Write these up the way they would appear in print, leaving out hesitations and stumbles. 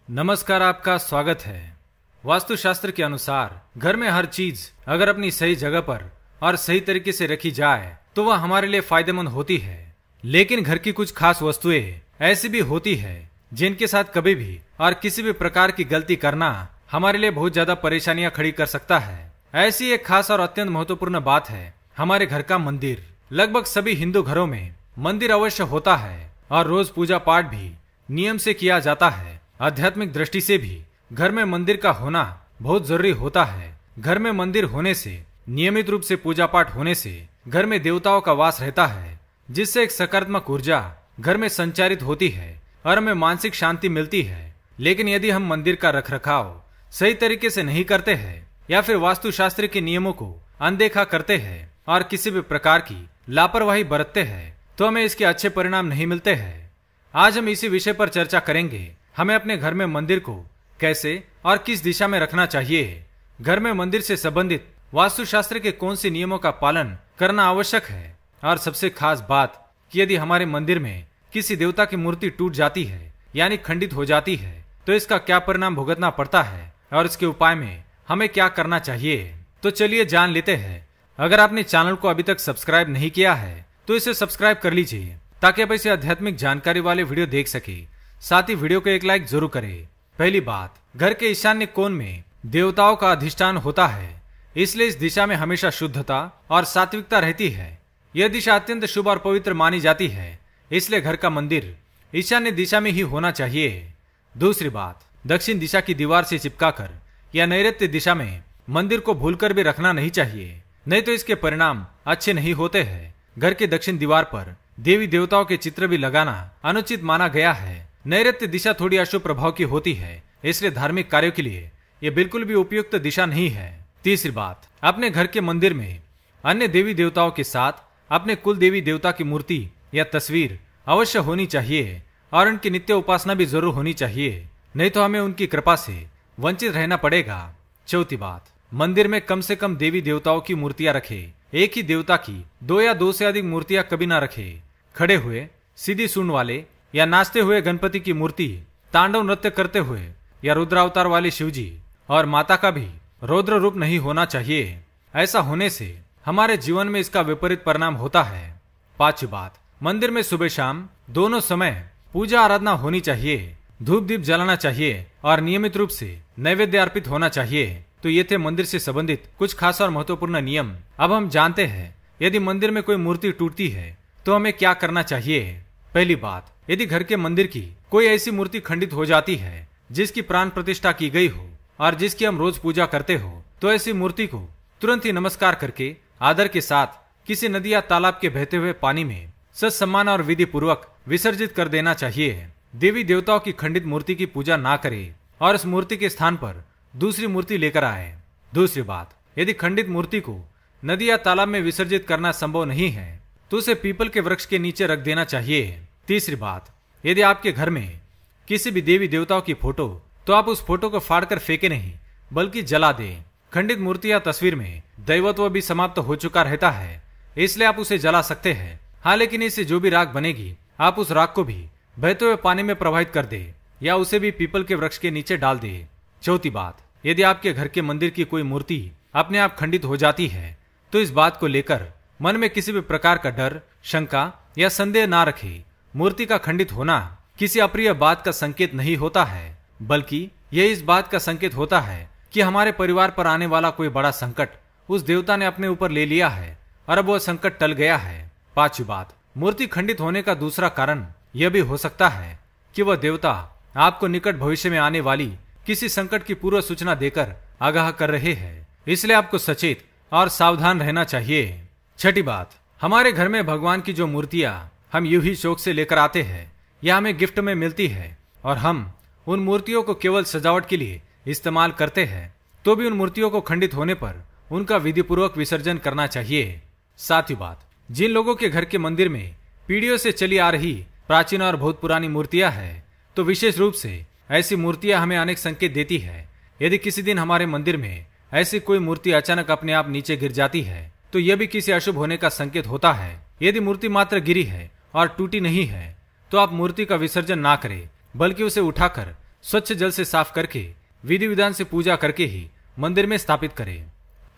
नमस्कार, आपका स्वागत है। वास्तुशास्त्र के अनुसार घर में हर चीज अगर अपनी सही जगह पर और सही तरीके से रखी जाए तो वह हमारे लिए फायदेमंद होती है। लेकिन घर की कुछ खास वस्तुएं ऐसी भी होती है जिनके साथ कभी भी और किसी भी प्रकार की गलती करना हमारे लिए बहुत ज्यादा परेशानियां खड़ी कर सकता है। ऐसी एक खास और अत्यंत महत्वपूर्ण बात है हमारे घर का मंदिर। लगभग सभी हिंदू घरों में मंदिर अवश्य होता है और रोज पूजा पाठ भी नियम से किया जाता है। आध्यात्मिक दृष्टि से भी घर में मंदिर का होना बहुत जरूरी होता है। घर में मंदिर होने से, नियमित रूप से पूजा पाठ होने से घर में देवताओं का वास रहता है, जिससे एक सकारात्मक ऊर्जा घर में संचारित होती है और हमें मानसिक शांति मिलती है। लेकिन यदि हम मंदिर का रखरखाव सही तरीके से नहीं करते हैं या फिर वास्तुशास्त्र के नियमों को अनदेखा करते हैं और किसी भी प्रकार की लापरवाही बरतते हैं तो हमें इसके अच्छे परिणाम नहीं मिलते हैं। आज हम इसी विषय पर चर्चा करेंगे। हमें अपने घर में मंदिर को कैसे और किस दिशा में रखना चाहिए। घर में मंदिर से संबंधित वास्तुशास्त्र के कौन से नियमों का पालन करना आवश्यक है, और सबसे खास बात कि यदि हमारे मंदिर में किसी देवता की मूर्ति टूट जाती है यानी खंडित हो जाती है तो इसका क्या परिणाम भुगतना पड़ता है और इसके उपाय में हमें क्या करना चाहिए। तो चलिए जान लेते हैं। अगर आपने चैनल को अभी तक सब्सक्राइब नहीं किया है तो इसे सब्सक्राइब कर लीजिए ताकि आप ऐसे आध्यात्मिक जानकारी वाले वीडियो देख सके। साथ ही वीडियो को एक लाइक जरूर करें। पहली बात, घर के ईशान्य कोण में देवताओं का अधिष्ठान होता है, इसलिए इस दिशा में हमेशा शुद्धता और सात्विकता रहती है। यह दिशा अत्यंत शुभ और पवित्र मानी जाती है, इसलिए घर का मंदिर ईशान्य दिशा में ही होना चाहिए। दूसरी बात, दक्षिण दिशा की दीवार से चिपकाकर या नैऋत्य दिशा में मंदिर को भूलकर भी रखना नहीं चाहिए, नहीं तो इसके परिणाम अच्छे नहीं होते हैं। घर के दक्षिण दीवार पर देवी देवताओं के चित्र भी लगाना अनुचित माना गया है। नैऋत्य दिशा थोड़ी अशुभ प्रभाव की होती है, इसलिए धार्मिक कार्यों के लिए यह बिल्कुल भी उपयुक्त दिशा नहीं है। तीसरी बात, अपने घर के मंदिर में अन्य देवी देवताओं के साथ अपने कुल देवी देवता की मूर्ति या तस्वीर अवश्य होनी चाहिए और उनकी नित्य उपासना भी जरूर होनी चाहिए, नहीं तो हमें उनकी कृपा से वंचित रहना पड़ेगा। चौथी बात, मंदिर में कम से कम देवी देवताओं की मूर्तियां रखे। एक ही देवता की दो या दो से अधिक मूर्तियां कभी ना रखे। खड़े हुए, सीधी सूंड वाले या नाचते हुए गणपति की मूर्ति, तांडव नृत्य करते हुए या रुद्रावतार वाले शिवजी और माता का भी रौद्र रूप नहीं होना चाहिए। ऐसा होने से हमारे जीवन में इसका विपरीत परिणाम होता है। पांचवी बात, मंदिर में सुबह शाम दोनों समय पूजा आराधना होनी चाहिए। धूप दीप जलाना चाहिए और नियमित रूप से नैवेद्य अर्पित होना चाहिए। तो ये थे मंदिर से संबंधित कुछ खास और महत्वपूर्ण नियम। अब हम जानते हैं यदि मंदिर में कोई मूर्ति टूटती है तो हमें क्या करना चाहिए। पहली बात, यदि घर के मंदिर की कोई ऐसी मूर्ति खंडित हो जाती है जिसकी प्राण प्रतिष्ठा की गई हो और जिसकी हम रोज पूजा करते हो तो ऐसी मूर्ति को तुरंत ही नमस्कार करके आदर के साथ किसी नदी या तालाब के बहते हुए पानी में सत्सम्मान और विधि पूर्वक विसर्जित कर देना चाहिए। देवी देवताओं की खंडित मूर्ति की पूजा ना करे और इस मूर्ति के स्थान पर दूसरी मूर्ति लेकर आए। दूसरी बात, यदि खंडित मूर्ति को नदी या तालाब में विसर्जित करना संभव नहीं है तो उसे पीपल के वृक्ष के नीचे रख देना चाहिए। तीसरी बात, यदि आपके घर में किसी भी देवी देवताओं की फोटो तो आप उस फोटो को फाड़कर फेंके नहीं बल्कि जला दें। खंडित मूर्ति या तस्वीर में दैवत्व भी समाप्त हो चुका रहता है, इसलिए आप उसे जला सकते हैं। हाँ, लेकिन इससे जो भी राख बनेगी आप उस राख को भी बहते हुए पानी में प्रवाहित कर दे या उसे भी पीपल के वृक्ष के नीचे डाल दे। चौथी बात, यदि आपके घर के मंदिर की कोई मूर्ति अपने आप खंडित हो जाती है तो इस बात को लेकर मन में किसी भी प्रकार का डर, शंका या संदेह ना रखे। मूर्ति का खंडित होना किसी अप्रिय बात का संकेत नहीं होता है, बल्कि यह इस बात का संकेत होता है कि हमारे परिवार पर आने वाला कोई बड़ा संकट उस देवता ने अपने ऊपर ले लिया है और अब वह संकट टल गया है। पांचवी बात, मूर्ति खंडित होने का दूसरा कारण यह भी हो सकता है कि वह देवता आपको निकट भविष्य में आने वाली किसी संकट की पूर्व सूचना देकर आगाह कर रहे हैं, इसलिए आपको सचेत और सावधान रहना चाहिए। छठी बात, हमारे घर में भगवान की जो मूर्तियां हम यूं ही शौक से लेकर आते हैं या हमें गिफ्ट में मिलती है और हम उन मूर्तियों को केवल सजावट के लिए इस्तेमाल करते हैं तो भी उन मूर्तियों को खंडित होने पर उनका विधि पूर्वक विसर्जन करना चाहिए। सातवीं बात, जिन लोगों के घर के मंदिर में पीढ़ियों से चली आ रही प्राचीन और बहुत पुरानी मूर्तियां हैं तो विशेष रूप से ऐसी मूर्तियां हमें अनेक संकेत देती है। यदि किसी दिन हमारे मंदिर में ऐसी कोई मूर्ति अचानक अपने आप नीचे गिर जाती है तो यह भी किसी अशुभ होने का संकेत होता है। यदि मूर्ति मात्र गिरी है और टूटी नहीं है तो आप मूर्ति का विसर्जन ना करें बल्कि उसे उठाकर स्वच्छ जल से साफ करके विधि विधान से पूजा करके ही मंदिर में स्थापित करें।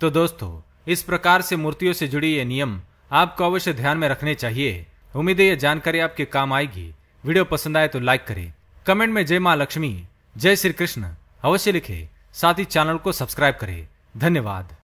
तो दोस्तों, इस प्रकार से मूर्तियों से जुड़ी ये नियम आपको अवश्य ध्यान में रखने चाहिए। उम्मीद है यह जानकारी आपके काम आएगी। वीडियो पसंद आए तो लाइक करें, कमेंट में जय मां लक्ष्मी, जय श्री कृष्ण अवश्य लिखें। साथ ही चैनल को सब्सक्राइब करें। धन्यवाद।